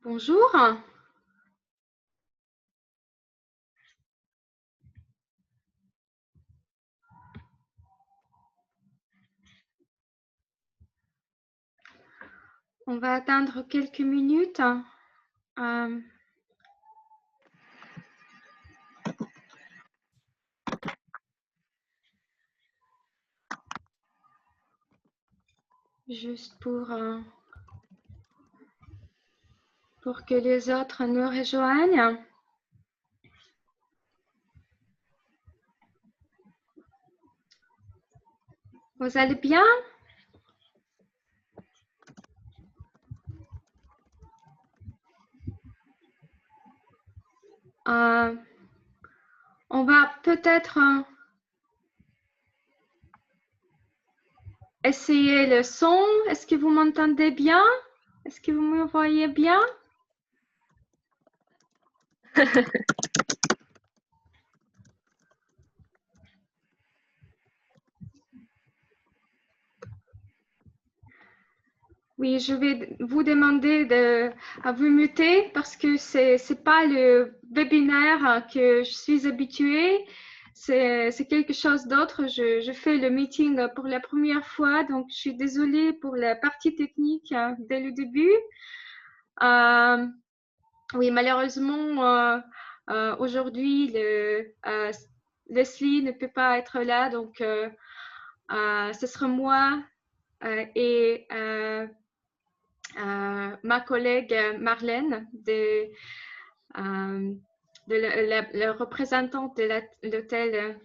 Bonjour. On va attendre quelques minutes. Juste pour que les autres nous rejoignent. Vous allez bien? On va peut-être essayer le son. Est-ce que vous m'entendez bien? Est-ce que vous me voyez bien? Oui, je vais vous demander à vous muter parce que c'est pas le webinaire que je suis habituée. C'est quelque chose d'autre. Je fais le meeting pour la première fois, donc je suis désolée pour la partie technique dès le début. Oui, malheureusement, aujourd'hui, Leslie ne peut pas être là, donc ce sera moi et ma collègue Marlène, la représentante de l'hôtel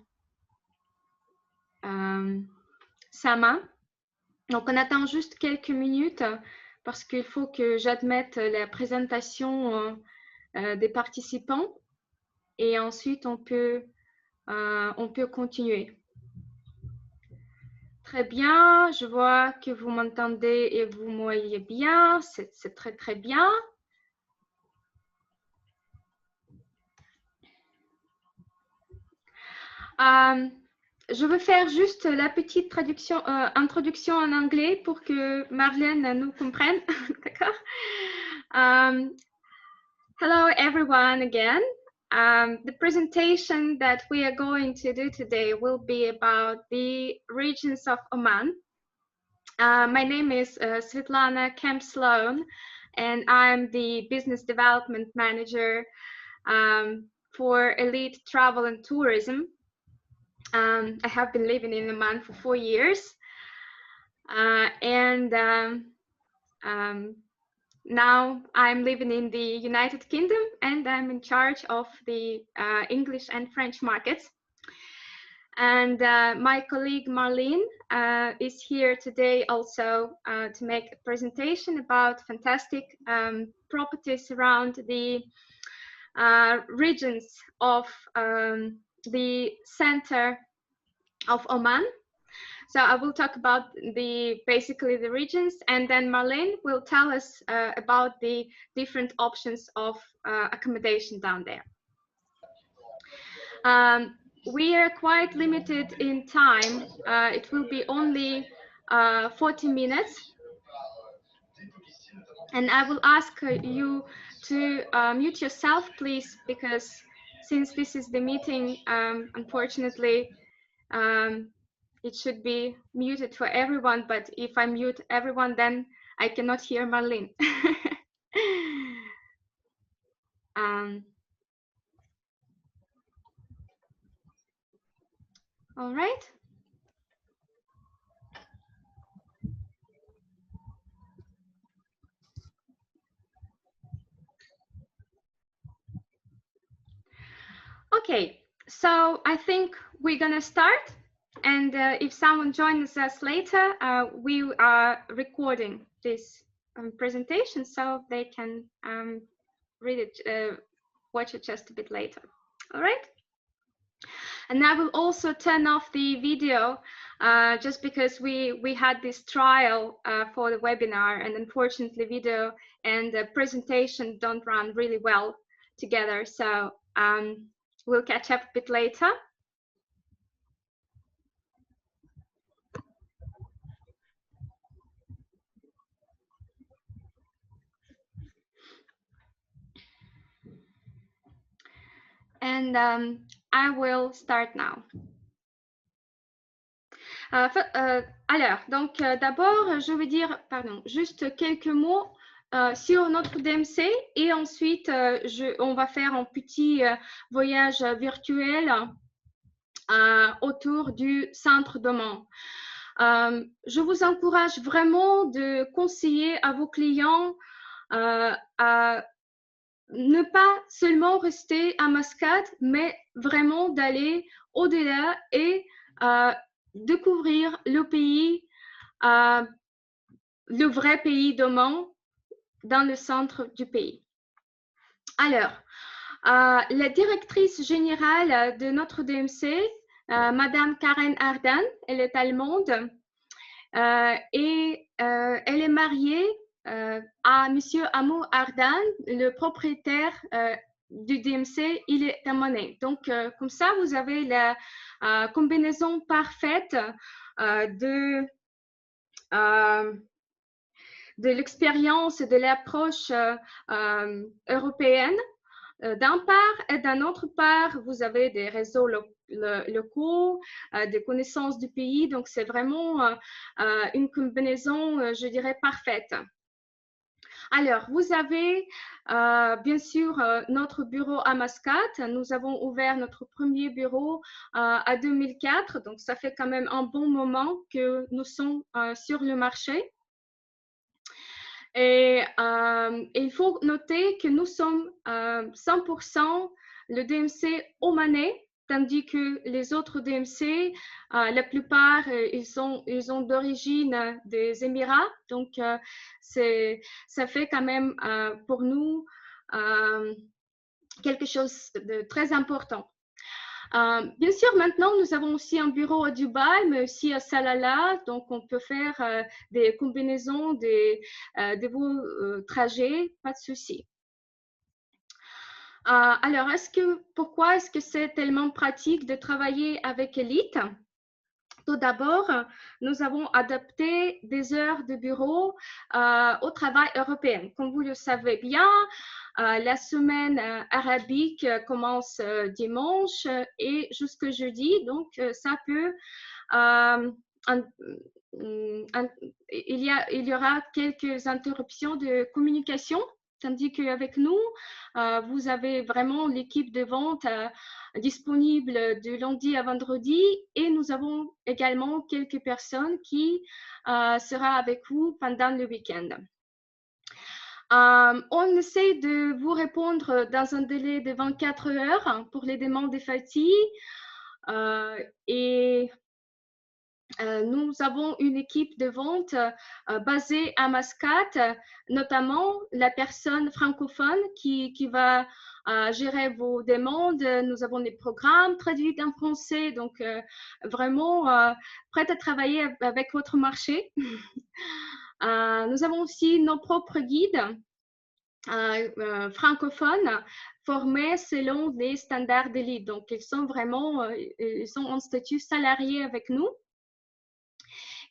Sama. Donc, on attend juste quelques minutes parce qu'il faut que j'admette la présentation des participants et ensuite on peut continuer. Très bien, je vois que vous m'entendez et vous me voyez bien, c'est très très bien. Je veux faire juste la petite introduction en anglais pour que Marlène nous comprenne. D'accord? Hello everyone again. The presentation that we are going to do today will be about the regions of Oman. My name is Svetlana Kemp-Sloan, and I'm the Business Development Manager for Elite Travel and Tourism. I have been living in Oman for 4 years. Now I'm living in the United Kingdom and I'm in charge of the English and French markets. And my colleague Marlene is here today also to make a presentation about fantastic properties around the regions of the center of Oman. So I will talk about basically the regions, and then Marlene will tell us about the different options of accommodation down there. We are quite limited in time. It will be only 40 minutes. And I will ask you to mute yourself, please, because since this is the meeting, unfortunately, it should be muted for everyone, but if I mute everyone, then I cannot hear Marlene. All right. Okay, so I think we're gonna start. And if someone joins us later, we are recording this presentation so they can read it, watch it just a bit later. All right. And I will also turn off the video just because we had this trial for the webinar, and unfortunately video and the presentation don't run really well together. So we'll catch up a bit later. And I will start now. Alors, donc d'abord, je vais dire, pardon, juste quelques mots sur notre DMC et ensuite on va faire un petit voyage virtuel autour du centre de Mans. Je vous encourage vraiment de conseiller à vos clients à ne pas seulement rester à Mascate, mais vraiment d'aller au-delà et découvrir le pays, le vrai pays de Mans, dans le centre du pays. Alors, la directrice générale de notre DMC, Madame Karen Ardan, elle est allemande et elle est mariée à Monsieur Amo Ardan, le propriétaire du DMC, il est Monnaie. Donc, comme ça, vous avez la combinaison parfaite de l'expérience et de l'approche européenne d'un part, et d'un autre part, vous avez des réseaux locaux, des connaissances du pays. Donc, c'est vraiment une combinaison, je dirais, parfaite. Alors, vous avez bien sûr notre bureau à Mascate. Nous avons ouvert notre premier bureau à 2004. Donc, ça fait quand même un bon moment que nous sommes sur le marché. Et il faut noter que nous sommes 100% le DMC omanais, tandis que les autres DMC, la plupart, ils ont d'origine des Émirats. Donc, ça fait quand même pour nous quelque chose de très important. Bien sûr, maintenant, nous avons aussi un bureau à Dubaï, mais aussi à Salalah. Donc, on peut faire des combinaisons de vos trajets, pas de souci. Alors, pourquoi est-ce que c'est tellement pratique de travailler avec Elite? Tout d'abord, nous avons adapté des heures de bureau au travail européen. Comme vous le savez bien, la semaine arabique commence dimanche et jusqu'à jeudi. Donc, ça peut... il y aura quelques interruptions de communication. Tandis qu'avec nous, vous avez vraiment l'équipe de vente disponible de lundi à vendredi et nous avons également quelques personnes qui seront avec vous pendant le week-end. On essaie de vous répondre dans un délai de 24 heures pour les demandes de fatigue et nous avons une équipe de vente basée à Mascate, notamment la personne francophone qui va gérer vos demandes. Nous avons des programmes traduits en français, donc vraiment prêts à travailler avec votre marché. Nous avons aussi nos propres guides francophones formés selon les standards d'élite. Donc, ils sont vraiment ils sont en statut salarié avec nous.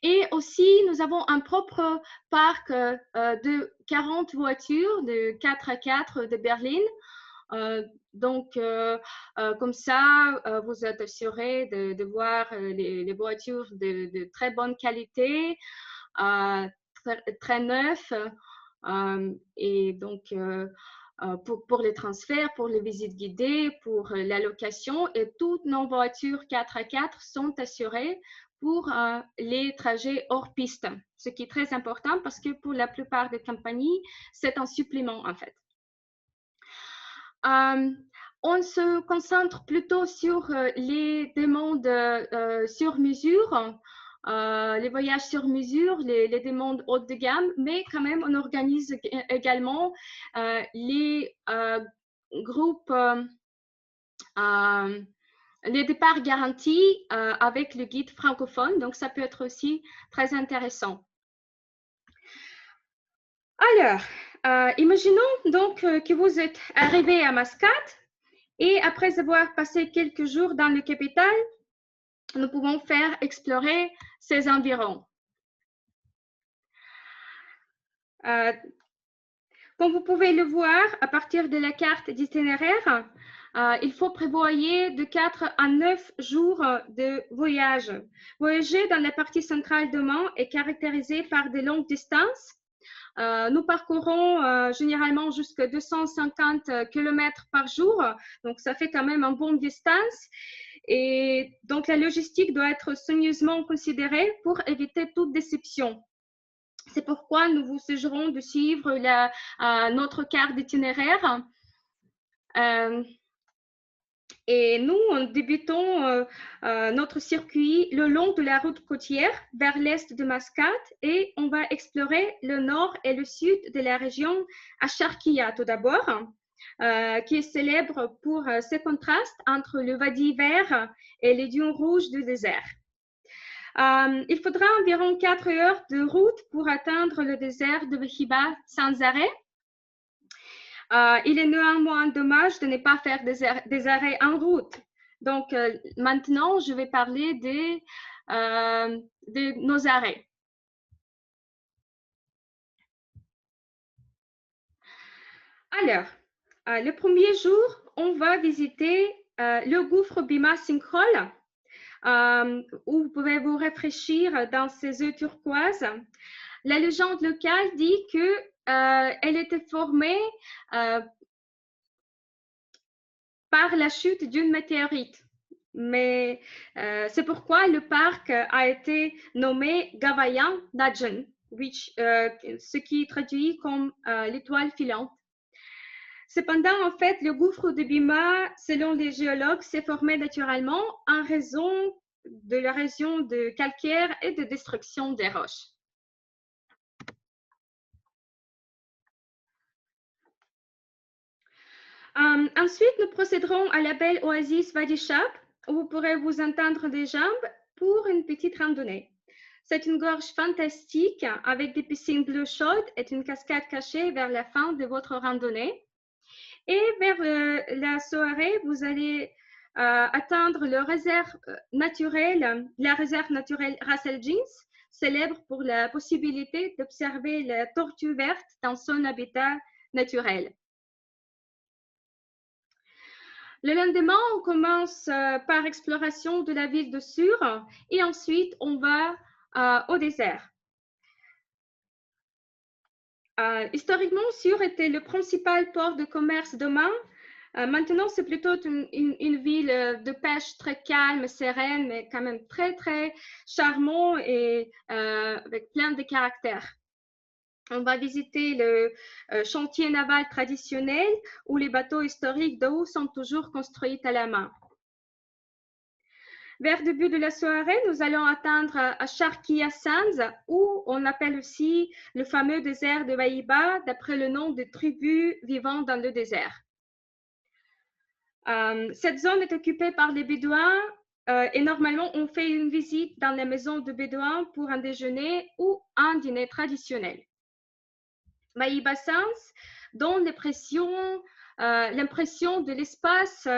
Et aussi, nous avons un propre parc de 40 voitures de 4x4 de Berlin. Donc, comme ça, vous êtes assuré de voir les voitures de très bonne qualité, très neuves. Et donc, pour les transferts, pour les visites guidées, pour la location, et toutes nos voitures 4x4 sont assurées pour les trajets hors piste, ce qui est très important parce que pour la plupart des compagnies, c'est un supplément en fait. On se concentre plutôt sur les demandes sur mesure, les voyages sur mesure, les demandes haut de gamme, mais quand même on organise également les groupes les départs garantis avec le guide francophone. Donc, ça peut être aussi très intéressant. Alors, imaginons donc que vous êtes arrivé à Mascate et après avoir passé quelques jours dans le capital, nous pouvons faire explorer ses environs. Comme vous pouvez le voir à partir de la carte d'itinéraire, il faut prévoir de 4 à 9 jours de voyage. Voyager dans la partie centrale d'Oman est caractérisé par de longues distances. Nous parcourons généralement jusqu'à 250 km par jour, donc ça fait quand même une bonne distance. Et donc la logistique doit être soigneusement considérée pour éviter toute déception. C'est pourquoi nous vous suggérons de suivre notre carte d'itinéraire. Et nous débutons notre circuit le long de la route côtière vers l'est de Mascate et on va explorer le nord et le sud de la région Acharkia tout d'abord, qui est célèbre pour ses contrastes entre le Wadi vert et les dunes rouges du désert. Il faudra environ 4 heures de route pour atteindre le désert de Wehiba sans arrêt. Il est néanmoins dommage de ne pas faire des arrêts en route. Donc, maintenant, je vais parler de nos arrêts. Alors, le premier jour, on va visiter le gouffre Bima Sinkhol, où vous pouvez vous rafraîchir dans ces eaux turquoises. La légende locale dit qu'elle était formée par la chute d'une météorite. Mais c'est pourquoi le parc a été nommé Gavayan Najan, ce qui traduit comme l'étoile filante. Cependant, en fait, le gouffre de Bima, selon les géologues, s'est formé naturellement en raison de la région de calcaire et de destruction des roches. Ensuite, nous procéderons à la belle oasis Wadi Shab, où vous pourrez vous entendre des jambes pour une petite randonnée. C'est une gorge fantastique avec des piscines bleues chaudes et une cascade cachée vers la fin de votre randonnée. Et vers la soirée, vous allez atteindre la réserve naturelle Ras El Jins, célèbre pour la possibilité d'observer la tortue verte dans son habitat naturel. Le lendemain, on commence par exploration de la ville de Sur et ensuite on va au désert. Historiquement, Sur était le principal port de commerce d'Oman. Maintenant, c'est plutôt une ville de pêche très calme, sereine, mais quand même très, très charmant et avec plein de caractère. On va visiter le chantier naval traditionnel où les bateaux historiques d'eau sont toujours construits à la main. Vers le début de la soirée, nous allons atteindre Acharkia Sands, où on appelle aussi le fameux désert de Wahiba, d'après le nom de tribus vivant dans le désert. Cette zone est occupée par les Bédouins et normalement, on fait une visite dans les maisons de Bédouins pour un déjeuner ou un dîner traditionnel. Wahiba Sands donne l'impression de l'espace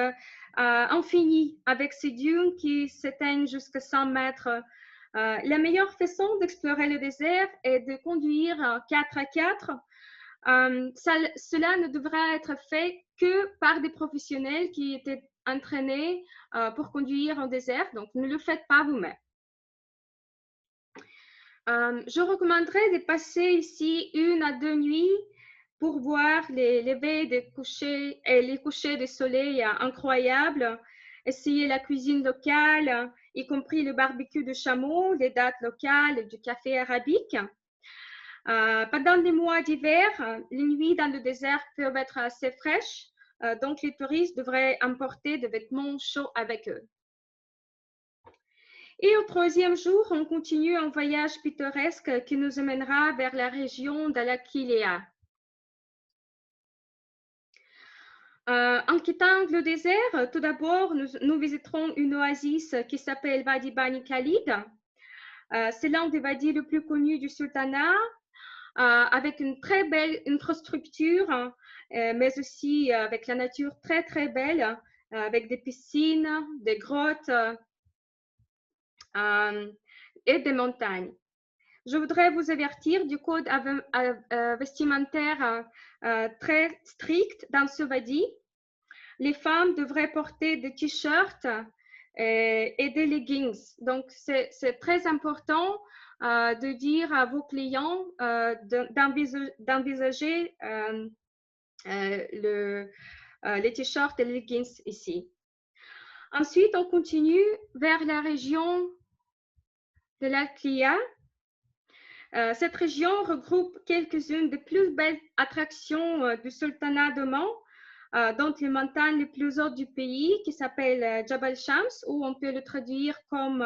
infini avec ces dunes qui s'éteignent jusqu'à 100 mètres. La meilleure façon d'explorer le désert est de conduire 4 à 4. Cela ne devra être fait que par des professionnels qui étaient entraînés pour conduire en désert, donc ne le faites pas vous-même. Je recommanderais de passer ici 1 à 2 nuits pour voir les levées des couchers et les couchers de soleil incroyables, essayer la cuisine locale, y compris le barbecue de chameau, les dattes locales et du café arabique. Pendant les mois d'hiver, les nuits dans le désert peuvent être assez fraîches, donc les touristes devraient emporter des vêtements chauds avec eux. Et au troisième jour, on continue un voyage pittoresque qui nous amènera vers la région d'Al-Akilea. En quittant le désert, tout d'abord, nous visiterons une oasis qui s'appelle Wadi Bani Khalid. C'est l'un des wadis le plus connus du sultanat, avec une très belle infrastructure, mais aussi avec la nature très très belle, avec des piscines, des grottes et des montagnes. Je voudrais vous avertir du code vestimentaire très strict dans ce wadi. Les femmes devraient porter des t-shirts et des leggings. Donc, c'est très important de dire à vos clients d'envisager les t-shirts et les leggings ici. Ensuite, on continue vers la région de l'Al-Qliya. Cette région regroupe quelques-unes des plus belles attractions du sultanat d'Oman, dont les montagnes les plus hautes du pays, qui s'appelle Jabal Shams, ou on peut le traduire comme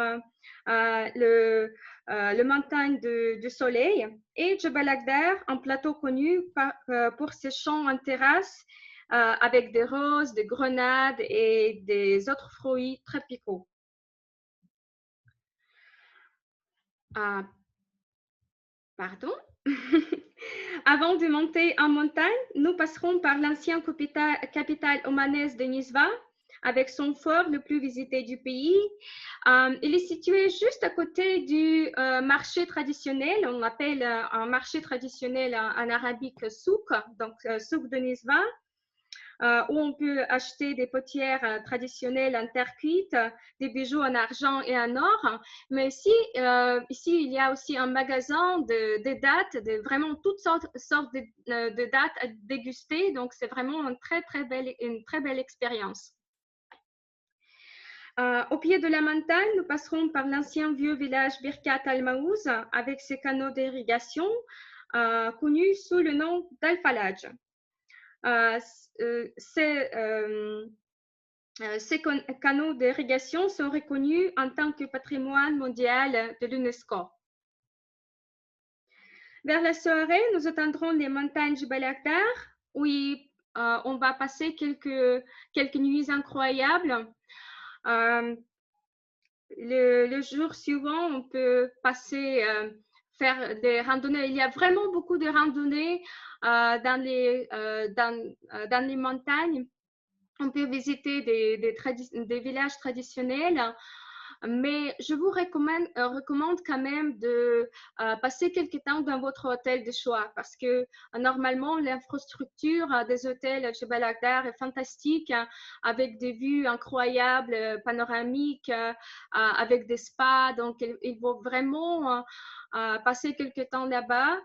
le montagne du soleil, et Jabal Akhdar, un plateau connu pour ses champs en terrasse avec des roses, des grenades et des autres fruits tropicaux. Pardon. Avant de monter en montagne, nous passerons par l'ancienne capitale omanaise de Nizwa, avec son fort le plus visité du pays. Il est situé juste à côté du marché traditionnel, on appelle un marché traditionnel en arabique souk, donc souk de Nizwa, où on peut acheter des potières traditionnelles en terre cuite, des bijoux en argent et en or. Mais ici, il y a aussi un magasin de dates, de vraiment toutes sortes de dates à déguster. Donc, c'est vraiment une très belle expérience. Au pied de la montagne, nous passerons par l'ancien vieux village Birkat al-Maouz avec ses canaux d'irrigation connus sous le nom d'Al-Falaj. Ces canaux d'irrigation sont reconnus en tant que patrimoine mondial de l'UNESCO. Vers la soirée, nous atteindrons les montagnes Jabal Akhdar, où on va passer quelques nuits incroyables. Le jour suivant, on peut faire des randonnées. Il y a vraiment beaucoup de randonnées dans les montagnes. On peut visiter des villages traditionnels, mais je vous recommande quand même de passer quelques temps dans votre hôtel de choix parce que normalement, l'infrastructure des hôtels à Jabal Akhdar est fantastique, avec des vues incroyables, panoramiques, avec des spas. Donc, il faut vraiment passer quelques temps là-bas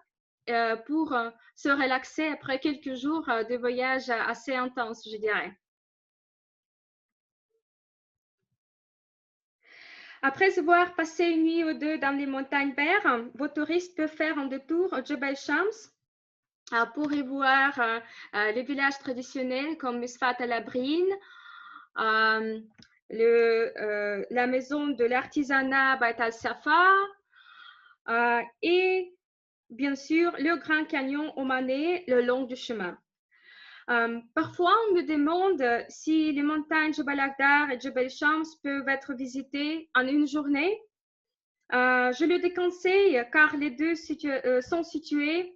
pour se relaxer après quelques jours de voyage assez intense, je dirais. Après avoir passé une nuit ou deux dans les montagnes vertes, vos touristes peuvent faire un détour au Jabal Shams pour y voir les villages traditionnels comme Misfat al-Abrin, la maison de l'artisanat Bait al-Safa et bien sûr le Grand Canyon omanais le long du chemin. Parfois, on me demande si les montagnes Jabal Akhdar et Jabal Shams peuvent être visitées en une journée. Je le déconseille car les deux sont situés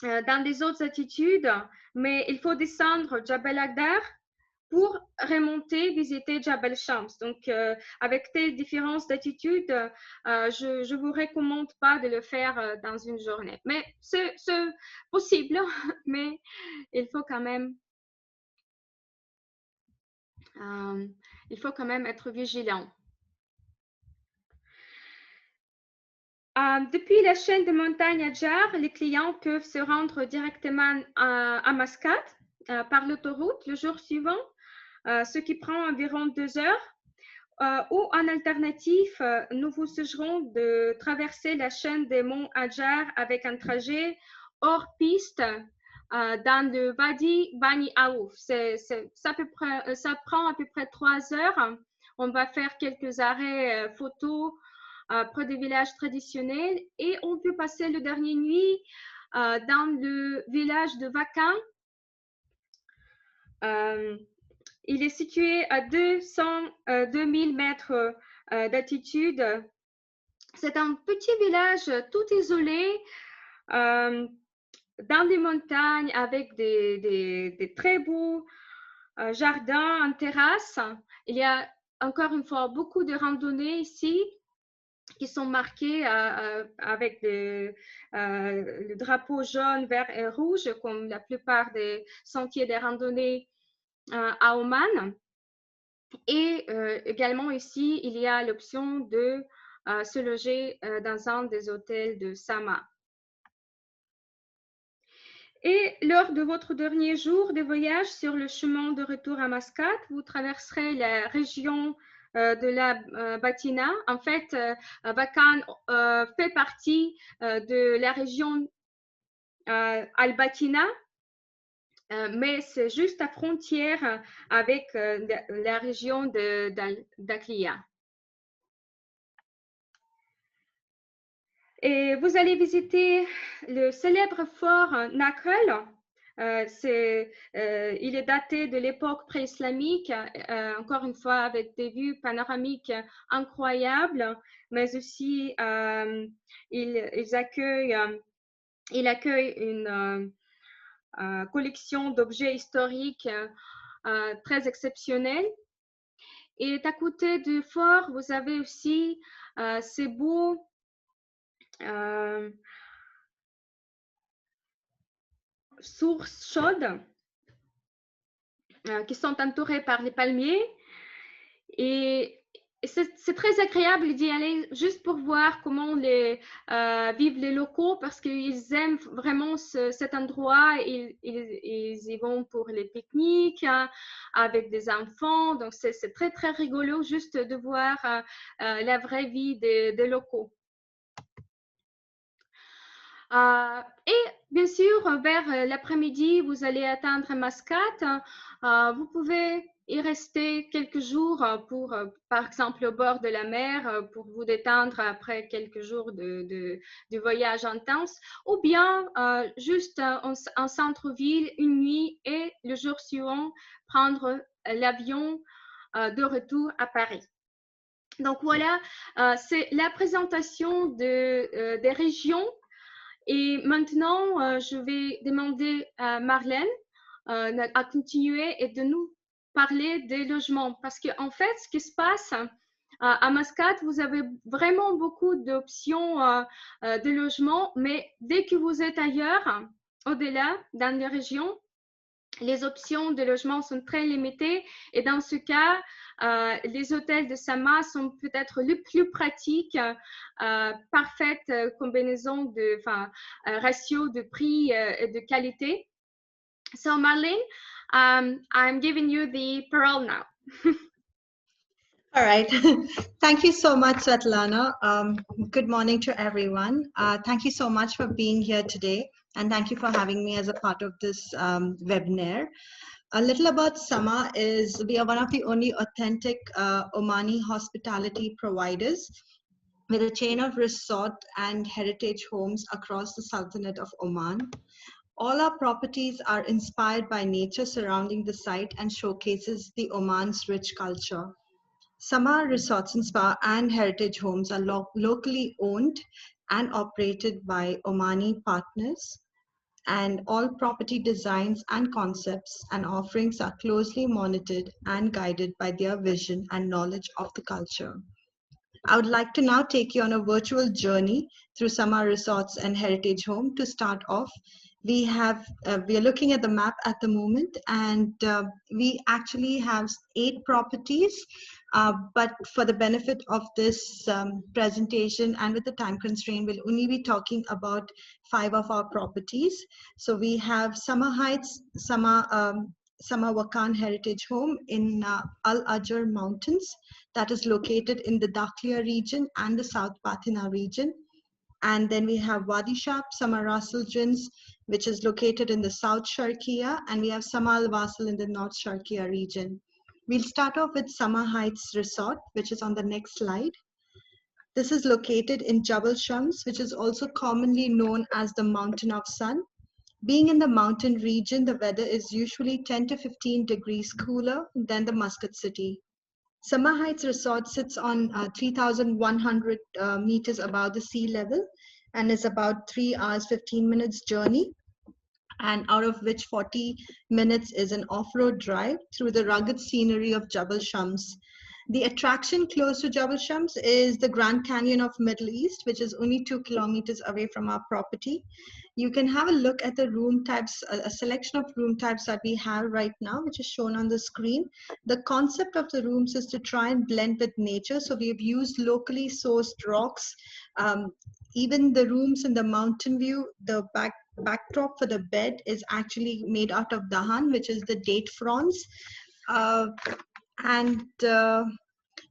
dans des autres altitudes, mais il faut descendre Jabal Akhdar pour remonter, visiter Jabal Shams. Donc, avec telle différence d'altitude, je ne vous recommande pas de le faire dans une journée. Mais c'est possible, mais il faut quand même être vigilant. Depuis la chaîne de montagnes Adjar, les clients peuvent se rendre directement à Mascate par l'autoroute le jour suivant, ce qui prend environ 2 heures. Ou en alternative, nous vous suggérons de traverser la chaîne des monts Adjar avec un trajet hors piste dans le Wadi Bani Aouf. Ça prend à peu près 3 heures. On va faire quelques arrêts photos près des villages traditionnels et on peut passer le dernier nuit dans le village de Vacan Il est situé à 2000 mètres d'altitude. C'est un petit village tout isolé dans les montagnes avec des très beaux jardins en terrasse. Il y a encore une fois beaucoup de randonnées ici qui sont marquées avec le drapeau jaune, vert et rouge, comme la plupart des sentiers de randonnée à Oman. Et également ici, il y a l'option de se loger dans un des hôtels de Sama. Et lors de votre dernier jour de voyage sur le chemin de retour à Mascate, vous traverserez la région de la Batina. En fait, Bakan fait partie de la région Al-Batina, mais c'est juste à frontière avec la région d'Aklia. Et vous allez visiter le célèbre fort Nakhel. Il est daté de l'époque pré-islamique, encore une fois avec des vues panoramiques incroyables, mais aussi il accueille une collection d'objets historiques très exceptionnels. Et à côté du fort, vous avez aussi ces beaux sources chaudes qui sont entourées par les palmiers. Et c'est très agréable d'y aller juste pour voir comment vivent les locaux parce qu'ils aiment vraiment cet endroit. Ils y vont pour les pique-niques avec des enfants. Donc, c'est très, très rigolo juste de voir la vraie vie des locaux. Et bien sûr, vers l'après-midi, vous allez atteindre Mascate. Vous pouvez y rester quelques jours pour, par exemple, au bord de la mer, pour vous détendre après quelques jours de voyage intense, ou bien juste en centre-ville une nuit et le jour suivant, prendre l'avion de retour à Paris. Donc voilà, c'est la présentation des régions. Et maintenant, je vais demander à Marlène à continuer et de nous parler des logements. Parce qu'en fait, ce qui se passe à Mascate, vous avez vraiment beaucoup d'options de logements, mais dès que vous êtes ailleurs, au-delà, dans les régions, les options de logement sont très limitées et dans ce cas, les hôtels de Sama sont peut-être le plus pratique, parfaite combinaison de ratio de prix et de qualité. So Marlene, I'm giving you the parole now. All right. Thank you so much, Svetlana. Good morning to everyone. Thank you so much for being here today. And thank you for having me as a part of this webinar. A little about Sama is we are one of the only authentic Omani hospitality providers with a chain of resort and heritage homes across the Sultanate of Oman. All our properties are inspired by nature surrounding the site and showcases the Oman's rich culture. Sama Resorts and Spa and Heritage Homes are locally owned and operated by Omani partners, and all property designs and concepts and offerings are closely monitored and guided by their vision and knowledge of the culture. I would like to now take you on a virtual journey through Sama Resorts and Heritage Home. To start off, we are looking at the map at the moment, and we actually have 8 properties, but for the benefit of this presentation and with the time constraint, we'll only be talking about 5 of our properties. So we have Sama Heights, Sama Wakan Heritage Home in Al Ajr Mountains, that is located in the Dakhlia region and the South Batina region. And then we have Wadi Shab, Sama Ras Al Jins, which is located in the South Sharqiya, and we have Sama Al Wasl in the North Sharqiya region. We'll start off with Sama Heights Resort, which is on the next slide. This is located in Jabal Shams, which is also commonly known as the Mountain of Sun. Being in the mountain region, the weather is usually 10 to 15 degrees cooler than the Muscat city. Summer Heights Resort sits on 3,100 meters above the sea level and is about 3 hours 15 minutes journey, and out of which 40 minutes is an off-road drive through the rugged scenery of Jabal Shams. The attraction close to Jabal Shams is the Grand Canyon of Middle East, which is only 2 kilometers away from our property. You can have a look at the room types, a selection of room types that we have right now, which is shown on the screen. The concept of the rooms is to try and blend with nature. So we've used locally sourced rocks. Even the rooms in the mountain view, the backdrop for the bed is actually made out of dahan, which is the date fronds.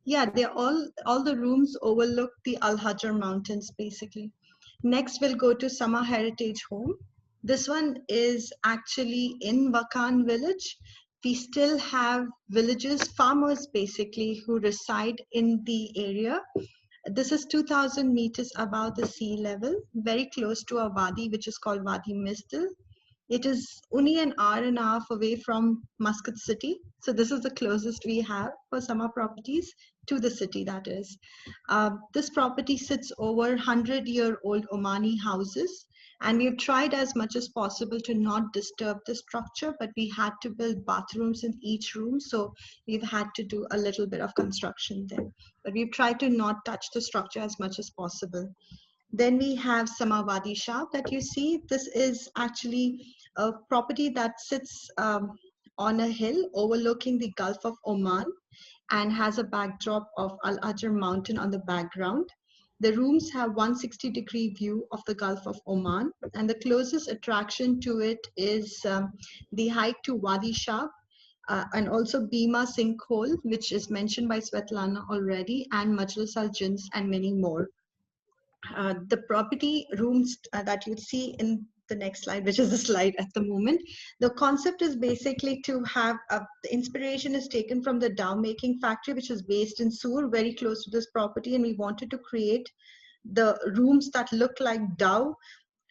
Yeah, they're all the rooms overlook the Al Hajar Mountains basically. Next, we'll go to Summer Heritage Home. This one is actually in Wakan village. We still have villagers, farmers basically, who reside in the area. This is 2,000 meters above the sea level, very close to a wadi, which is called Wadi Misdal. It is only an hour and a half away from Muscat city. So this is the closest we have for summer properties to the city, that is. This property sits over 100-year-old Omani houses. And we've tried as much as possible to not disturb the structure, but we had to build bathrooms in each room. So we've had to do a little bit of construction there. But we've tried to not touch the structure as much as possible. Then we have Samawadi Shah that you see. This is actually a property that sits on a hill overlooking the Gulf of Oman and has a backdrop of Al Ajr mountain on the background. The rooms have 160-degree view of the Gulf of Oman, and the closest attraction to it is the hike to Wadi Shah, and also Bima Sinkhole, which is mentioned by Svetlana already, and Majlis Al Jins, and many more. The property rooms that you see in the next slide, which is the slide at the moment, the concept is basically to have the inspiration is taken from the dough making factory, which is based in Sur, very close to this property, and we wanted to create the rooms that look like dough,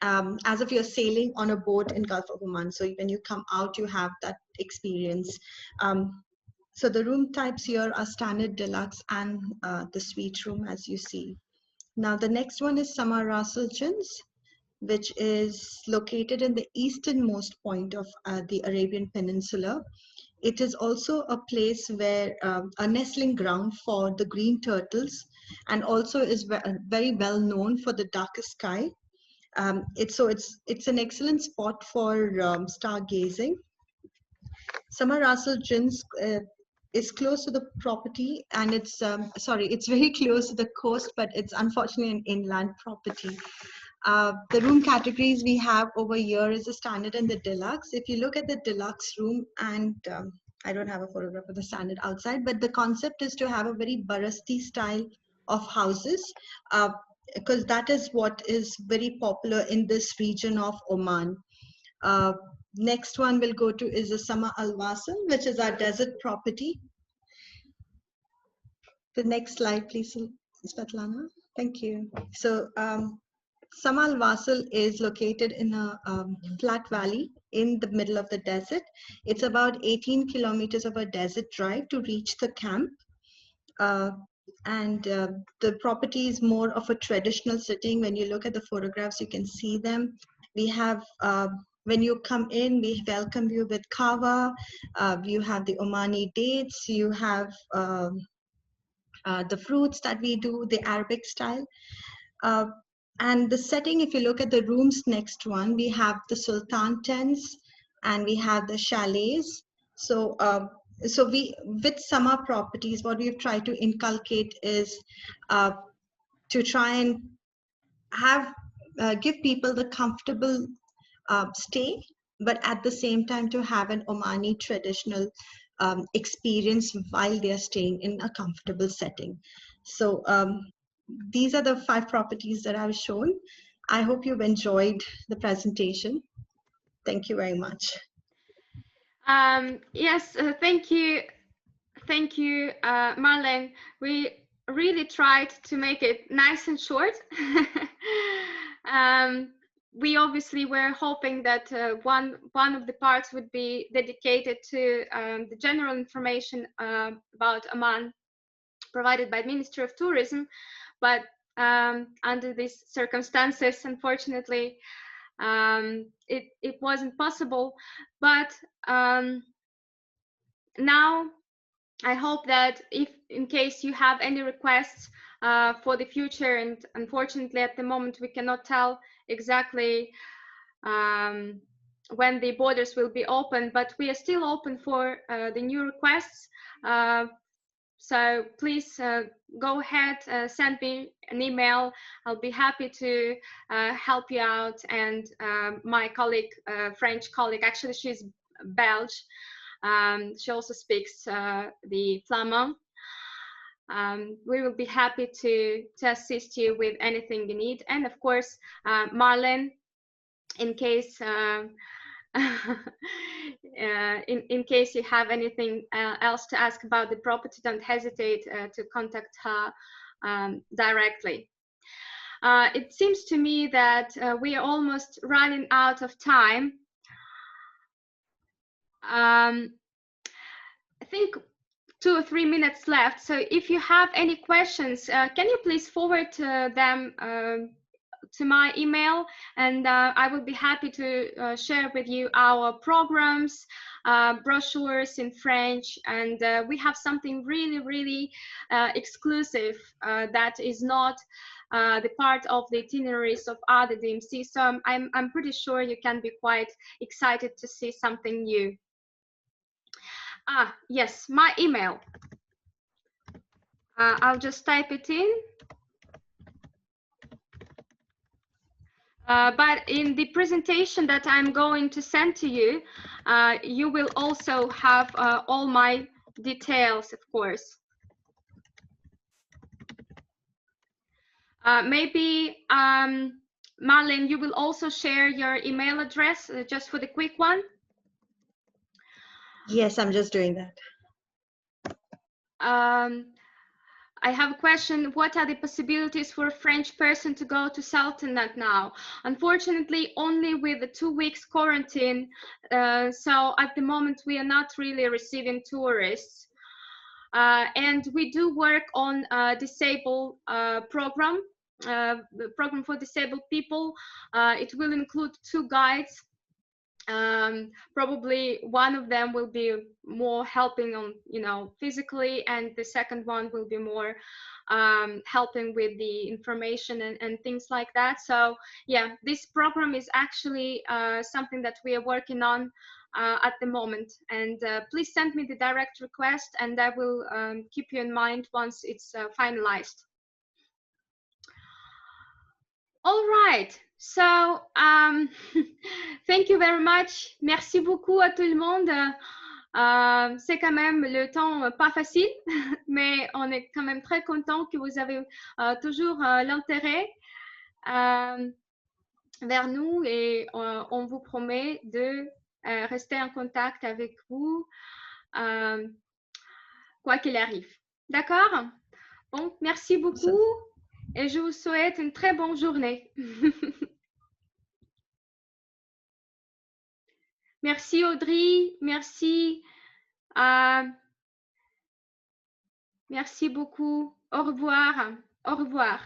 as if you're sailing on a boat in Gulf of Oman. So when you come out, you have that experience. So the room types here are standard, deluxe, and the suite room, as you see. Now, the next one is Samar Ras Al Jins, which is located in the easternmost point of the Arabian Peninsula. It is also a place where a nestling ground for the green turtles, and also is very well known for the darkest sky. It's an excellent spot for stargazing. Samar Ras Al Jins is close to the property, and it's very close to the coast, but it's unfortunately an inland property. The room categories we have over here is the standard and the deluxe. If you look at the deluxe room, and I don't have a photograph of the standard outside, but the concept is to have a very Barasti style of houses, because that is what is very popular in this region of Oman. Next one we'll go to is the Sama Al Wasl, which is our desert property. The next slide, please, Svetlana. Thank you. So Sama Al Wasl is located in a flat valley in the middle of the desert. It's about 18 kilometers of a desert drive to reach the camp. The property is more of a traditional setting. When you look at the photographs, you can see them. We have, when you come in, we welcome you with kava. You have the Omani dates. You have the fruits that we do, the Arabic style. And the setting, if you look at the rooms next one, we have the Sultan tents and we have the chalets. So we, with summer properties, what we've tried to inculcate is to try and have, give people the comfortable stay, but at the same time to have an Omani traditional experience while they are staying in a comfortable setting. So these are the 5 properties that I've shown. I hope you've enjoyed the presentation. Thank you very much. Yes, thank you. Thank you, Marlene. We really tried to make it nice and short. we obviously were hoping that one of the parts would be dedicated to the general information about Oman provided by Ministry of Tourism, but under these circumstances, unfortunately, it wasn't possible. But now I hope that if in case you have any requests for the future, and unfortunately at the moment we cannot tell exactly when the borders will be open, but we are still open for the new requests. So please go ahead, send me an email. I'll be happy to help you out. And my colleague, French colleague, actually she's Belgian. She also speaks the Flamand. We will be happy to assist you with anything you need. And of course, Marlene, in case in case you have anything else to ask about the property, don't hesitate to contact her directly. It seems to me that we are almost running out of time. I think 2 or 3 minutes left. So if you have any questions, can you please forward them to my email, and I will be happy to share with you our programs, brochures in French, and we have something really exclusive that is not the part of the itineraries of other DMC. So I'm pretty sure you can be quite excited to see something new. Yes, my email. I'll just type it in. But in the presentation that I'm going to send to you, you will also have all my details, of course. Maybe, Marlene, you will also share your email address just for the quick one. Yes, I'm just doing that. I have a question. What are the possibilities for a French person to go to Sultanate now? Unfortunately, only with the 2 weeks quarantine. So at the moment, we are not really receiving tourists. And we do work on a disabled program, the program for disabled people. It will include 2 guides. Probably one of them will be more helping on, physically, and the second one will be more helping with the information and things like that. So yeah, this program is actually something that we are working on at the moment, and please send me the direct request, and I will keep you in mind once it's finalized. All right. So, thank you very much. Merci beaucoup à tout le monde. C'est quand même le temps pas facile, mais on est quand même très content que vous avez toujours l'intérêt vers nous, et on vous promet de rester en contact avec vous quoi qu'il arrive. D'accord? Bon, merci beaucoup et je vous souhaite une très bonne journée. Merci Audrey, merci. Merci beaucoup. Au revoir. Au revoir.